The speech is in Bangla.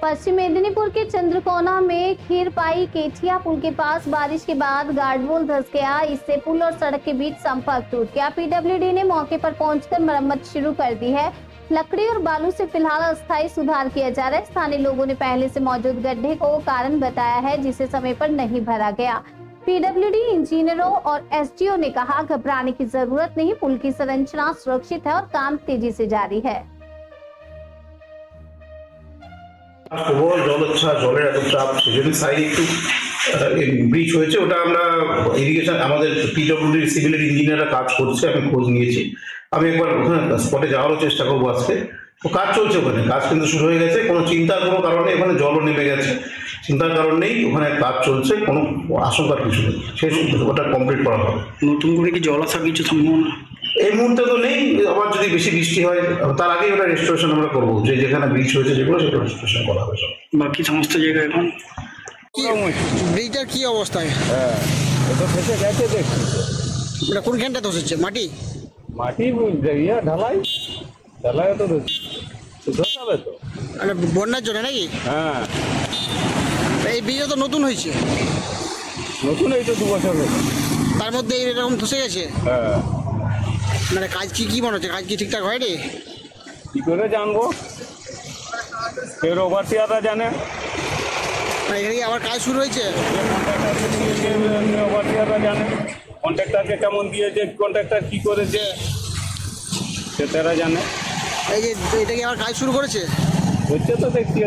पश्चिम मेदिनीपुर के चंद्रकोना में खीरपाई केठिया पुल के पास बारिश के बाद गार्डवॉल धंस गया। इससे पुल और सड़क के बीच संपर्क टूट गया। पीडब्ल्यूडी ने मौके पर पहुंचकर मरम्मत शुरू कर दी है। लकड़ी और बालू से फिलहाल अस्थायी सुधार किया जा रहा है। स्थानीय लोगों ने पहले से मौजूद गड्ढे को कारण बताया है, जिसे समय पर नहीं भरा गया। पीडब्ल्यूडी इंजीनियरों और एसडीओ ने कहा, घबराने की जरूरत नहीं, पुल की संरचना सुरक्षित है और काम तेजी से जारी है। প্রবল জলোচ্ছ্বাস, জলের এত চাপ, সেজন্য সাইড একটু ব্রিজ হয়েছে। ওটা আমরা ইরিগেশন আমাদের পিডব্লিউডি সিভিল ইঞ্জিনিয়াররা কাজ করছে, আমি খোঁজ নিয়েছি। আমি একবার ওখানে স্পটে যাওয়ারও চেষ্টা করবো আজকে। তো কাজ চলছে, ওখানে কাজ কিন্তু শুরু হয়ে গেছে। কোনো চিন্তার কোনো কারণ নেই, ওখানে জলও নেমে গেছে, চিন্তার কারণ নেই। ওখানে কাজ চলছে, কোনো আশঙ্কার কিছু নেই। শেষ ওটা কমপ্লিট করা হবে। নতুন করে কি জল আসার কিছু সম্ভাবনা এই মুহূর্তে তো নেই। আবার যদি বেশি বৃষ্টি হয় তার আগেই ওটা রেস্টোরেশন আমরা করবো। যেখানে ব্রিজ হয়েছে যেগুলো সেটা রেস্টোরেশন করা হবে। সব বাকি সমস্ত জায়গায় এখন ব্রিজটার কি অবস্থায়? হ্যাঁ, এটা ফেসে গেছে দেখছি। এটা কোনখানটা ধসেছে? মাটি মাটি ঢালাই তো ধসাবে তো। মানে বন্যার জন্য নাকি? হ্যাঁ, এই ব্রিজটা তো নতুন হয়েছে। নতুন এই তো 2 বছর হলো। তার মধ্যে এরকম ধসে গেছে। হ্যাঁ, মানে কাজ কি মনে হচ্ছে? কাজ কি ঠিকঠাক হয়নি? কি করে জানবো? কেউ ওভারসিয়াররা জানে। মানে এখানে কি আবার কাজ শুরু হয়েছে? ওভারসিয়াররা জানে কন্ট্রাক্টরকে কেমন দিয়েছে, কন্ট্রাক্টর কি করেছে সে তারা জানে। এই যে এটা কি আবার কাজ শুরু করেছে? হচ্ছে তো দেখছি।